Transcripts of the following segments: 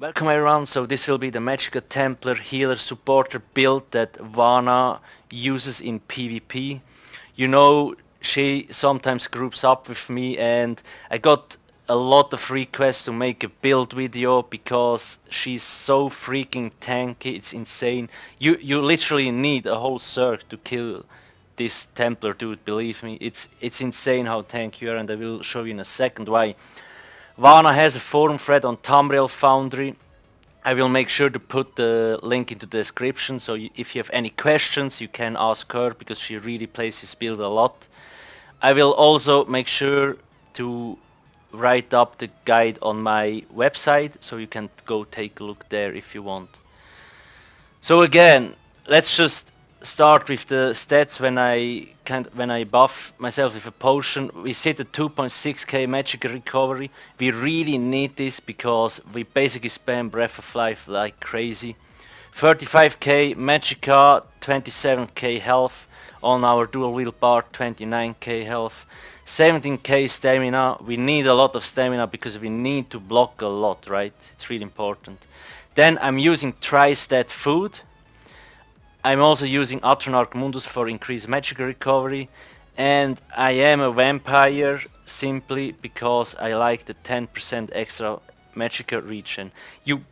Welcome everyone, so this will be the Magical Templar Healer Supporter build that Vana uses in PvP. You know, she sometimes groups up with me and I got a lot of requests to make a build video because she's so freaking tanky, it's insane. You literally need a whole circ to kill this Templar dude, believe me. It's insane how tanky you are, and I will show you in a second why. Vana has a forum thread on Thumbnail Foundry. I will make sure to put the link into the description, so if you have any questions you can ask her, because she really plays this build a lot. I will also make sure to write up the guide on my website, so you can go take a look there if you want. So again, let's just start with the stats. When I buff myself with a potion, we sit at 2.6k magic recovery. We really need this because we basically spam Breath of Life like crazy. 35k magicka, 27k health. On our dual wheel bar, 29k health. 17k stamina. We need a lot of stamina because we need to block a lot, right? It's really important. Then I'm using Tri-Stat food. I'm also using Atronach Mundus for increased magic recovery, and I am a vampire simply because I like the 10% extra magic regen. You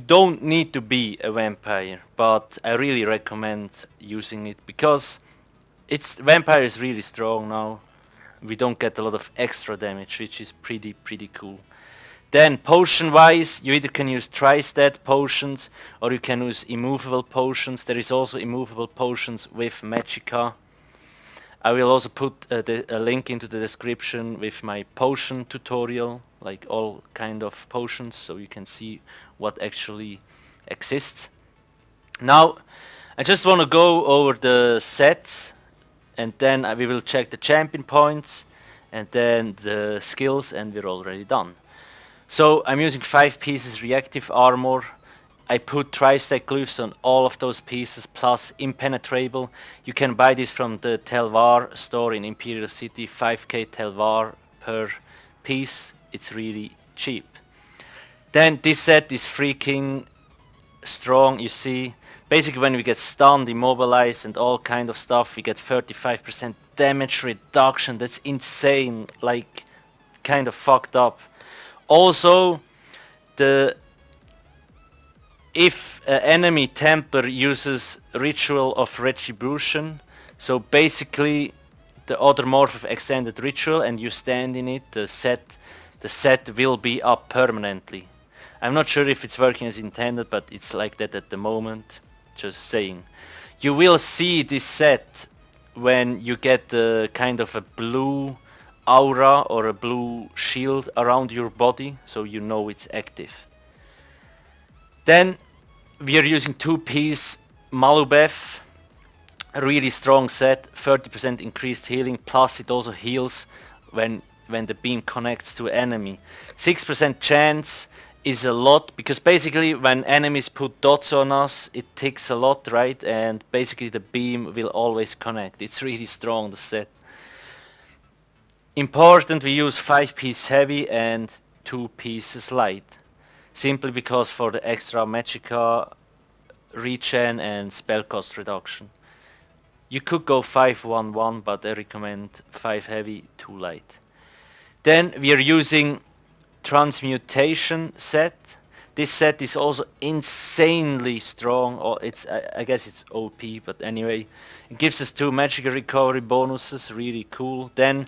don't need to be a vampire, but I really recommend using it because vampire is really strong now. We don't get a lot of extra damage, which is pretty cool. Then potion wise, you either can use Tri-Stat potions or you can use immovable potions. There is also immovable potions with magicka. I will also put a link into the description with my potion tutorial, like all kind of potions, so you can see what actually exists. Now I just want to go over the sets, and then we will check the champion points and then the skills, and we're already done. So I'm using 5 pieces reactive armor. I put Tri-Stat glyphs on all of those pieces plus impenetrable. You can buy this from the Telvar store in Imperial City, 5k Telvar per piece. It's really cheap. Then this set is freaking strong, you see. Basically when we get stunned, immobilized and all kind of stuff, we get 35% damage reduction. That's insane, like kind of fucked up. Also, if an enemy Templar uses Ritual of Retribution, so basically the other morph of Extended Ritual, and you stand in it, the set will be up permanently. I'm not sure if it's working as intended, but it's like that at the moment, just saying. You will see this set when you get the kind of a blue aura or a blue shield around your body, so you know it's active. Then we are using 2-piece Malubeth, a really strong set, 30% increased healing, plus it also heals when the beam connects to enemy. 6% chance is a lot, because basically when enemies put dots on us, it ticks a lot, right? And basically the beam will always connect. It's really strong, the set. Important, we use 5-piece heavy and 2 pieces light, simply because for the extra magicka regen and spell cost reduction. You could go 5-1-1, but I recommend 5 heavy, 2 light. Then we are using Transmutation set. This set is also insanely strong, or I guess it's OP, but anyway, it gives us 2 magic recovery bonuses, really cool. Then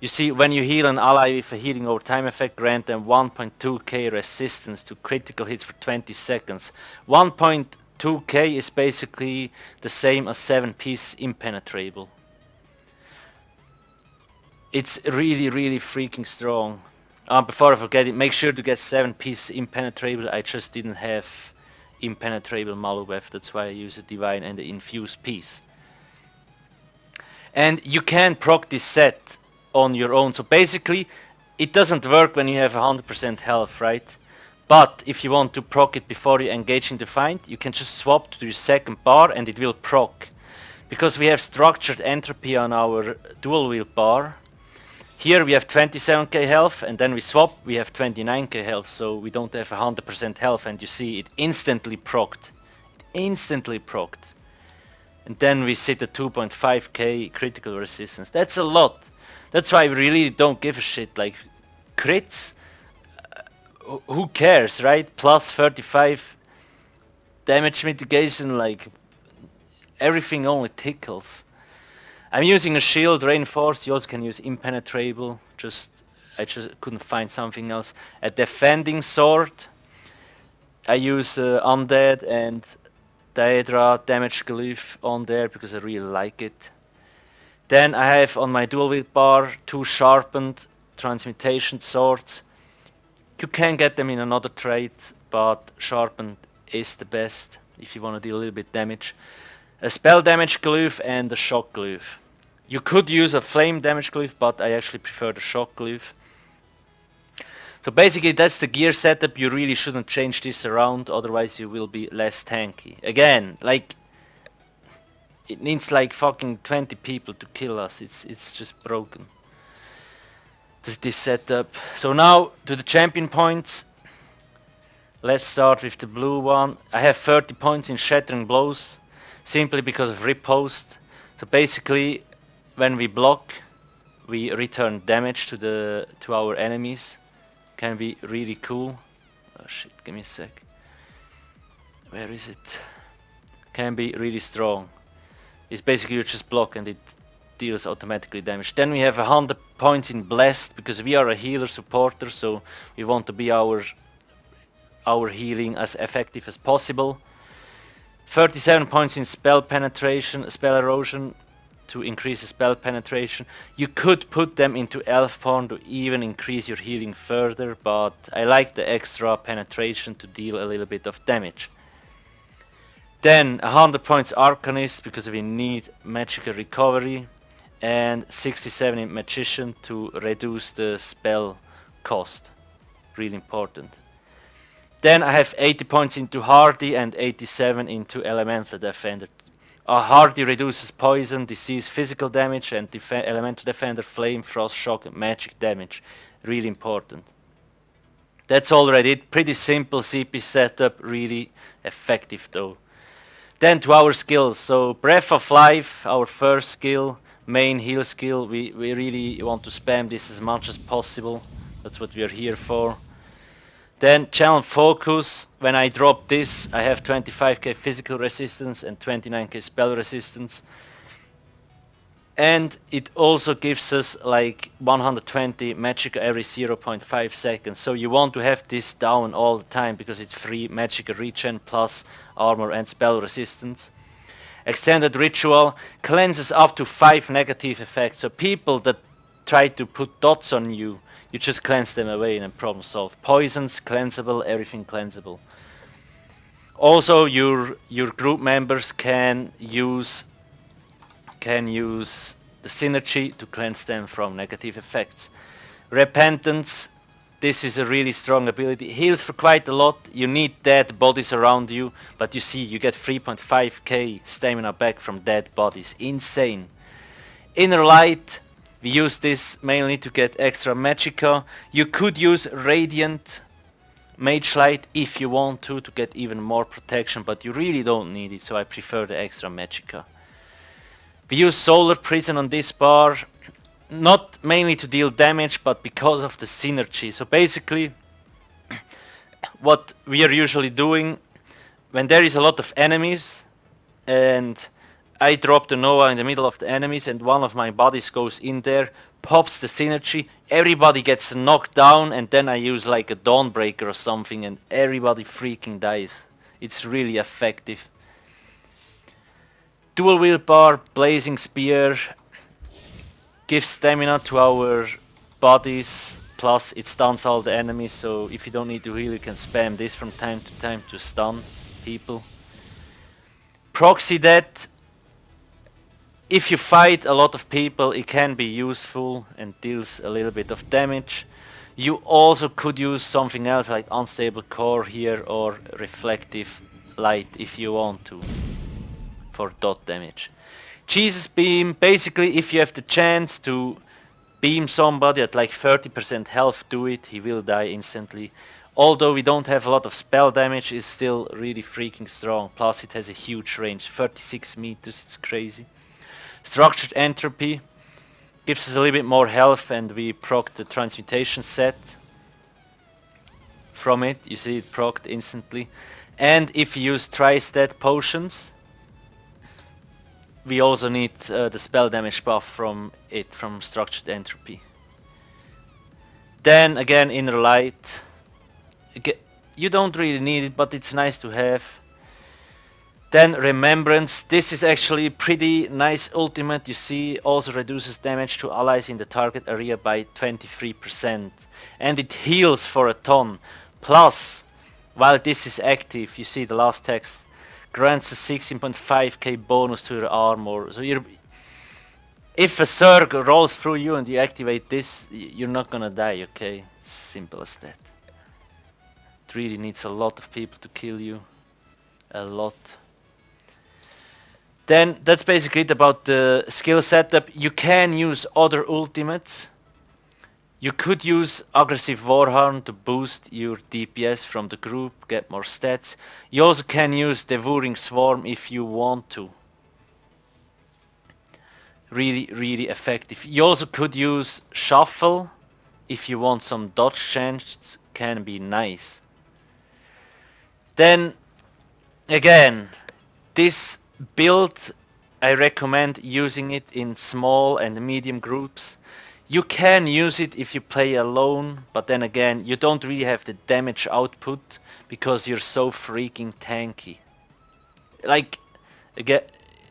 you see, when you heal an ally with a healing over time effect, grant them 1.2k resistance to critical hits for 20 seconds. 1.2k is basically the same as 7 pieces impenetrable. It's really freaking strong. Before I forget it, make sure to get 7 pieces impenetrable. I just didn't have impenetrable Malubeth, that's why I use a divine and the infused piece. And you can proc this set on your own, so basically it doesn't work when you have 100% health, right? But if you want to proc it before you engage in the fight, you can just swap to your second bar and it will proc. Because we have structured entropy on our dual wheel bar, Here we have 27k health, and then we swap, we have 29k health, so we don't have 100% health, and you see it instantly procced. Instantly procced. And then we sit at 2.5k critical resistance. That's a lot. That's why we really don't give a shit. Like, crits, who cares, right? Plus 35 damage mitigation, like, everything only tickles. I'm using a shield reinforced. You also can use impenetrable. I just couldn't find something else. A defending sword. I use undead and Daedra damage glyph on there because I really like it. Then I have on my dual wield bar 2 sharpened transmutation swords. You can get them in another trade, but sharpened is the best if you want to deal a little bit damage. A spell damage glyph and a shock glyph. You could use a flame damage glyph, but I actually prefer the shock glyph. So basically that's the gear setup. You really shouldn't change this around, otherwise you will be less tanky. Again, like, it needs like fucking 20 people to kill us. It's just broken, this setup. So now to the champion points. Let's start with the blue one. I have 30 points in shattering blows, simply because of riposte. So basically, when we block, we return damage to our enemies. Can be really cool. Oh shit, give me a sec. Where is it? Can be really strong. It's basically you just block and it deals automatically damage. Then we have 100 points in blessed, because we are a healer supporter, so we want to be our healing as effective as possible. 37 points in spell penetration, spell erosion, to increase the spell penetration. You could put them into elf form to even increase your healing further, but I like the extra penetration to deal a little bit of damage. Then 100 points Arcanist, because we need magical recovery, and 67 in Magician to reduce the spell cost. Really important. Then I have 80 points into Hardy and 87 into Elemental Defender. Hardy reduces poison, disease, physical damage, and Elemental Defender, flame, frost, shock, and magic damage. Really important. That's already it. Pretty simple CP setup, really effective though. Then to our skills. So Breath of Life, our first skill, main heal skill. We really want to spam this as much as possible. That's what we are here for. Then Channel Focus. When I drop this, I have 25k physical resistance and 29k spell resistance. And it also gives us like 120 magic every 0.5 seconds. So you want to have this down all the time, because it's free magic regen plus armor and spell resistance. Extended Ritual cleanses up to 5 negative effects. So people that try to put dots on you, you just cleanse them away and problem solved. Poisons, cleansable, everything cleansable. Also your group members can use the synergy to cleanse them from negative effects. Repentance, this is a really strong ability. Heals for quite a lot. You need dead bodies around you, but you see you get 3.5k stamina back from dead bodies. Insane. Inner Light, we use this mainly to get extra magicka. You could use Radiant Mage Light if you want to get even more protection, but you really don't need it, so I prefer the extra magicka. We use Solar Prison on this bar, not mainly to deal damage, but because of the synergy. So basically, what we are usually doing, when there is a lot of enemies, and I drop the Nova in the middle of the enemies and one of my bodies goes in there, pops the synergy, everybody gets knocked down, and then I use like a Dawnbreaker or something and everybody freaking dies. It's really effective. Dual wield bar, Blazing Spear, gives stamina to our bodies, plus it stuns all the enemies, so if you don't need to heal you can spam this from time to time to stun people. Proxy Death, if you fight a lot of people it can be useful and deals a little bit of damage. You also could use something else like Unstable Core here or Reflective Light if you want to, for dot damage. Jesus Beam, basically if you have the chance to beam somebody at like 30% health, do it, he will die instantly. Although we don't have a lot of spell damage, it's still really freaking strong. Plus it has a huge range, 36 meters, it's crazy. Structured Entropy gives us a little bit more health, and we proc the transmutation set from it. You see it procced instantly. And if you use Tri-Stat potions, we also need the spell damage buff from it, from Structured Entropy. Then again, Inner Light. You don't really need it, but it's nice to have. Then Remembrance. This is actually a pretty nice ultimate. You see, also reduces damage to allies in the target area by 23%. And it heals for a ton. Plus, while this is active, you see the last text, grants a 16.5k bonus to your armor. So if a Zerg rolls through you and you activate this, you're not gonna die, okay? It's simple as that. It really needs a lot of people to kill you. A lot. Then that's basically it about the skill setup. You can use other ultimates. You could use Aggressive Warhound to boost your DPS from the group, get more stats. You also can use Devouring Swarm if you want to. Really effective. You also could use Shuffle if you want some dodge chance, can be nice. Then again, this build, I recommend using it in small and medium groups. You can use it if you play alone, but then again, you don't really have the damage output because you're so freaking tanky. Like, again,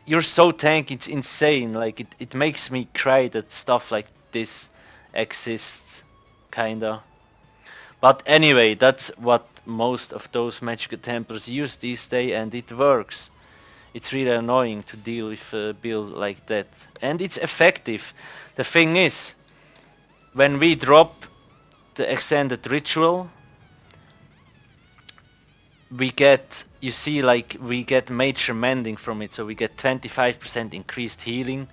you're so tanky, it's insane. Like, it makes me cry that stuff like this exists, kinda. But anyway, that's what most of those Magical Templars use these days, and it works. It's really annoying to deal with a build like that. And it's effective. The thing is, when we drop the extended ritual, we get, you see, like, we get major mending from it, so we get 25% increased healing.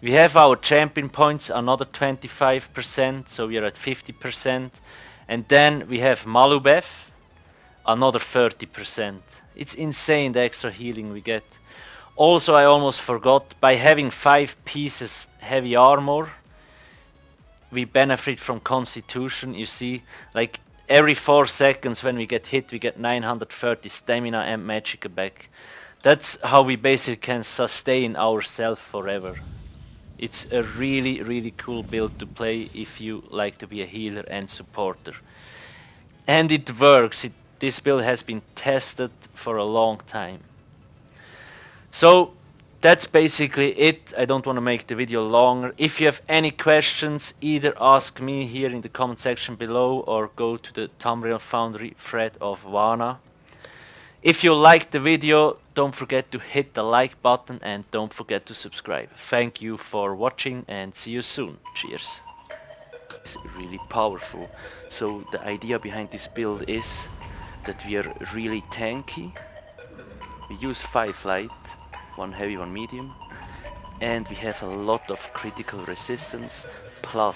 We have our champion points, another 25%, so we are at 50%. And then we have Malubeth, another 30%. It's insane the extra healing we get. Also, I almost forgot, by having 5 pieces heavy armor, we benefit from Constitution. You see, like, every 4 seconds when we get hit, we get 930 stamina and magicka back. That's how we basically can sustain ourselves forever. It's a really cool build to play if you like to be a healer and supporter. And it works. This build has been tested for a long time. So that's basically it. I don't want to make the video longer. If you have any questions, either ask me here in the comment section below or go to the Thumbnail Foundry thread of Vana. If you liked the video, don't forget to hit the like button and don't forget to subscribe. Thank you for watching and see you soon. Cheers. It's really powerful. So the idea behind this build is that we are really tanky. We use 5 light, 1 heavy, 1 medium, and we have a lot of critical resistance, plus